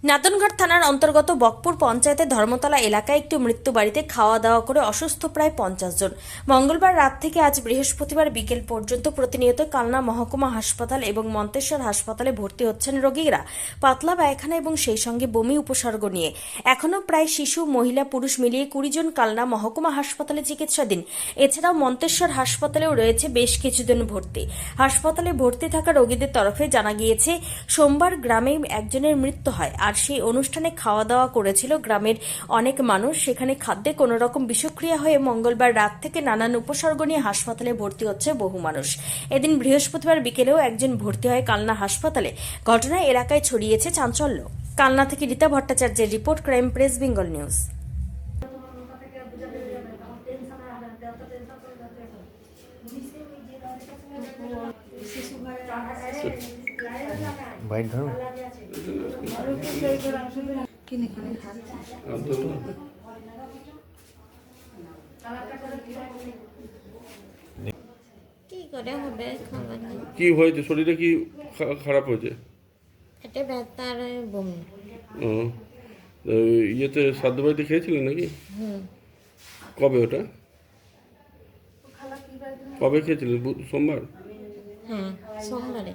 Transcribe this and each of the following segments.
নাতনঘাট থানার অন্তর্গত বকপুর পঞ্চায়েতের ধর্মতলা এলাকায় একটি মৃত্যু বাড়িতে খাওয়া দাওয়া করে অসুস্থ প্রায় 50 জন। মঙ্গলবার রাত থেকে আজ বৃহস্পতিবার বিকেল পর্যন্ত প্রতিনিয়ত কালনা মহকুমা হাসপাতাল এবং মন্তেশ্বর হাসপাতালে ভর্তি হচ্ছেন রোগীরা পাতলা পায়খানা এবং সেই সঙ্গে বমি উপসর্গ নিয়ে। এখনও প্রায় শিশু, মহিলা, পুরুষ মিলিয়ে 20 জন কালনা মহকুমা হাসপাতালে চিকিৎসাধীন। এছাড়াও মন্তেশ্বর হাসপাতালেও রয়েছে বেশ কিছুজন ভর্তি। হাসপাতালে ভর্তি থাকা রোগীদের তরফে জানা গিয়েছে, সোমবার গ্রামে একজনের মৃত্যু হয়, আর সেই অনুষ্ঠানে খাওয়া দাওয়া করেছিল গ্রামের অনেক মানুষ। সেখানে খাদ্যে কোনো রকম বিষক্রিয়া হয়ে মঙ্গলবার রাত থেকে নানান উপসর্গ নিয়ে হাসপাতালে ভর্তি হচ্ছে বহু মানুষ। এদিন বৃহস্পতিবার বিকেলেও একজন ভর্তি হয় কালনা হাসপাতালে। ঘটনায় এলাকায় ছড়িয়েছে চাঞ্চল্য। কালনা থেকে রীতা ভট্টাচার্যের report, crime press Bengal news. Bite ধরো কি করে হবে খাবার নেই। কি হয়েছে, শরীরে কি খারাপ হয়েছে? পেটে ব্যথা আর বমি। ও, ইয়েতে শ্রাদ্ধ বাড়িতে খেয়েছিলেন নাকি? কবে ওটা? কবে খেয়েছিলেন? সোমবার? হ্যাঁ, সোমবারে।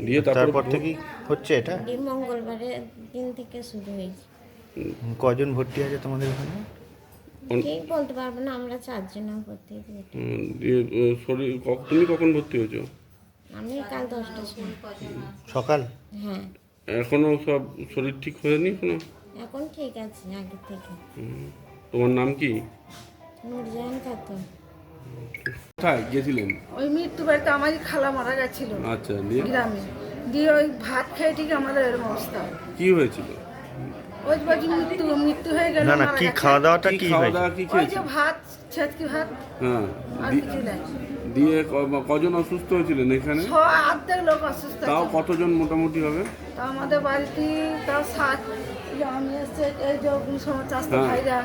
দিয়ে তারপর থেকে হচ্ছে এটা? এই মঙ্গলবারের দিন থেকে শুরু হয়েছে। কজন ভর্তি আছে তোমাদের এখানে? ঠিক বলতে পারবো না, আমরা 4 জন ভর্তি হয়েছি। দিয়ে শরীর তুমি কখন ভর্তি হয়েছো? আমি কাল 10টার সময়। সকাল? হ্যাঁ। এখনো সব শরীর ঠিক হয়নি এখনো? এখন ঠিক আছে আগে থেকে। তোমার নাম কি? নূরজাহান খাতুন। কোথায় গেছিলেন? ওই মৃত্যু বাড়িতে আমারই খালা মারা গেছিল আচ্ছা, দিয়ে গ্রামে। দিয়ে ওই ভাত খেয়ে ঠিক আমাদের এরকম অবস্থা। কি হয়েছিল? ওই বাড়ি মৃত্যু হয়ে গেল। না না, কি খাওয়া দাওয়াটা কি খাওয়া হয়েছে? দাওয়া কি ওই খেয়েছিল? যে ভাত, ছেচকি ভাত, হ্যাঁ, আর কিছু নাই। দিয়ে কজন অসুস্থ হয়েছিলেন এখানে? অর্ধেক লোক অসুস্থ তাও আছে। কতজন মোটামুটি হবে? তা আমাদের বাড়িতে তাও 7 আমি এসছে, এই যে চাষতে হ্যাঁ। ভাইরা,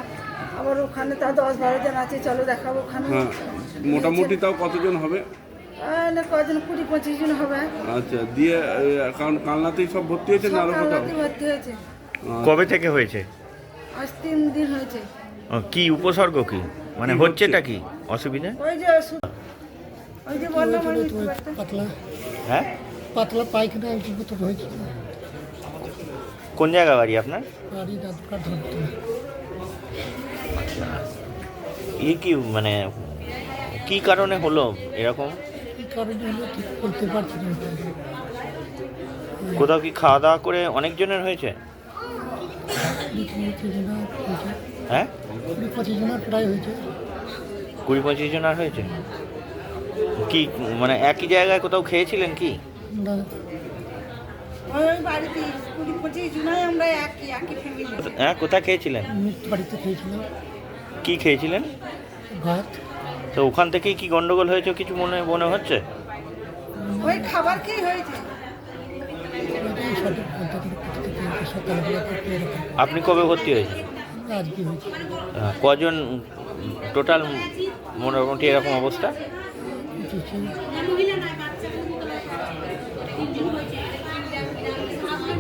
আবার ওখানে তা 10-12 জন আছে, চলো দেখাবো ওখানে। হ্যাঁ, মোটামুটি তাও কতজন হবে? কজন 20-25 জন হবে। আচ্ছা, দিয়ে কারণ কালনাতেই সব ভর্তি হয়েছে না আরো কোথাও? সকালবেলাতেই ভর্তি হয়েছে। কবে থেকে হয়েছে? আজ 3 দিন হয়েছে। কি উপসর্গ কি? মানে কি হচ্ছেটা হচ্ছে? কি অসুবিধা? ওই যে ওই যে বললাম আমি মৃত্যু বাড়িতে। পাতলা হ্যাঁ, পাতলা পায়খানা একটু মতো হয়েছিল। কোন জায়গা বাড়ি আপনার? বাড়ি দাদুকার ধরতে কি মানে কি কারণে হলো এরকম? এই কারণে হলো ঠিক বলতে পারছি না। কোথাও কি খাওয়া দাওয়া করে অনেকজনের হয়েছে? 20-25 জনের হয়েছে। হ্যাঁ, 20-25 জনের প্রায় হয়েছে। 20-25 জনের হয়েছে। কি মানে একই জায়গায় কোথাও খেয়েছিলেন কি? না, ওই বাড়িতে 20-25 জনাই আমরা একই ফ্যামিলি। হ্যাঁ, কোথায় খেয়েছিলেন? মৃত্যু বাড়িতে খেয়েছিলাম কি খেয়েছিলেন? ভাত। তো ওখান থেকেই কি গন্ডগোল হয়েছে কিছু মনে হচ্ছে? ওই খাবার খেয়ে হয়েছে। এটাই সঠিক বলতে গেলে কোথা থেকে হয়েছে, সকালবেলা থেকে এরকম। আপনি কবে ভর্তি হয়েছে? আজকে হয়েছে। কজন টোটাল মোটামুটি এরকম অবস্থা? 25 জন।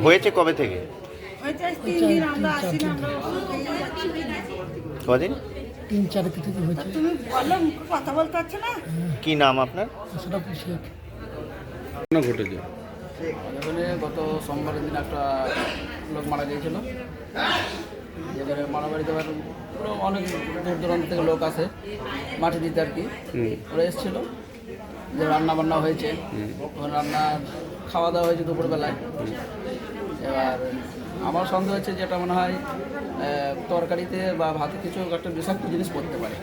হয়েছে কবে থেকে? হয়েছে আজ 3 দিন আমরা আসি না, আমরা খেয়ে যাচ্ছি। কদিন? 3-4 থেকে হয়েছে। তুমি বলো, মুখে কথা বলতে পারছো না? কি নাম আপনার? আশরাফুল শেখ। ঘটনা ঘটেছে। এখানে গত সোমবারের দিন একটা লোক মারা গিয়েছিল। যেখানে মারামারি দেওয়ার অনেক দূর দূরান্ত থেকে লোক আসে মাটি দিতে আর কি। ওরা এসেছিল, যে রান্না বান্না হয়েছে, ওখানে রান্না খাওয়া দাওয়া হয়েছে দুপুরবেলায়। এবার আমার সন্দেহ হচ্ছে যেটা মনে হয় তরকারিতে বা ভাতে কিছু একটা বিষাক্ত জিনিস পড়তে পারে।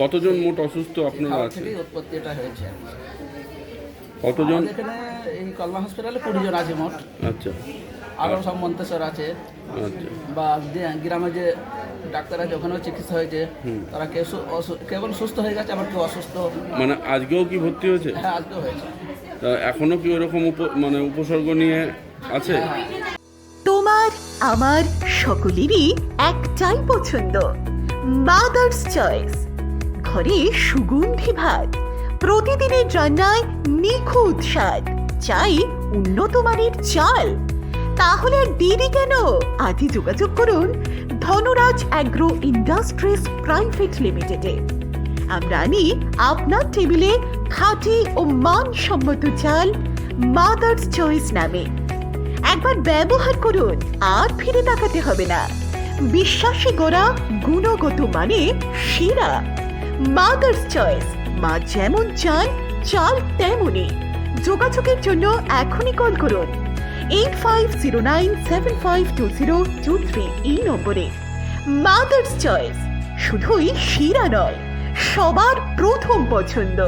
কতজন মোট অসুস্থ আপনারা খাওয়া আছেন? থেকেই উৎপত্তি এটা হয়েছে। কতজন? আমাদের এখানে এই কালনা হসপিটালে 20 জন আছে মোট। আচ্ছা, আরও সব মন্তেশ্বর আছে, আচ্ছা, বা গ্রামে যে ডাক্তার আছে ওখানেও চিকিৎসা হয়েছে। তারা কেউ সুস্থ হয়ে গেছে, আবার কেউ অসুস্থ। মানে আজকেও কি ভর্তি হয়েছে? হ্যাঁ, আজকেও হয়েছে। তা এখনো কি ওরকম মানে উপসর্গ নিয়ে আছে? তোমার আমার সকলেরই একটাই পছন্দ, মাদার্স চয়েস। ঘরে সুগন্ধি ভাত, প্রতিদিনের রান্নায় নিখুঁত স্বাদ, চাই উন্নত মানের চাল। তাহলে আর দেরি কেন? আজই যোগাযোগ করুন ধনরাজ অ্যাগ্রো ইন্ডাস্ট্রিজ প্রাইভেট লিমিটেডে। আমরা আনি আপনার টেবিলে খাঁটি ও মানসম্মত চাল মাদার্স চয়েস নামে। একবার ব্যবহার করুন, আর ফিরে তাকাতে হবে না। বিশ্বাসী গোড়া, গুণগত মানে সেরা। মাদার্স চয়েস, মা যেমন চান চাল তেমনই। যোগাযোগের জন্য এখনই কল করুন 8509752023 এই নম্বরে। মাদার্স চয়েস শুধুই সেরা নয়, সবার প্রথম পছন্দ।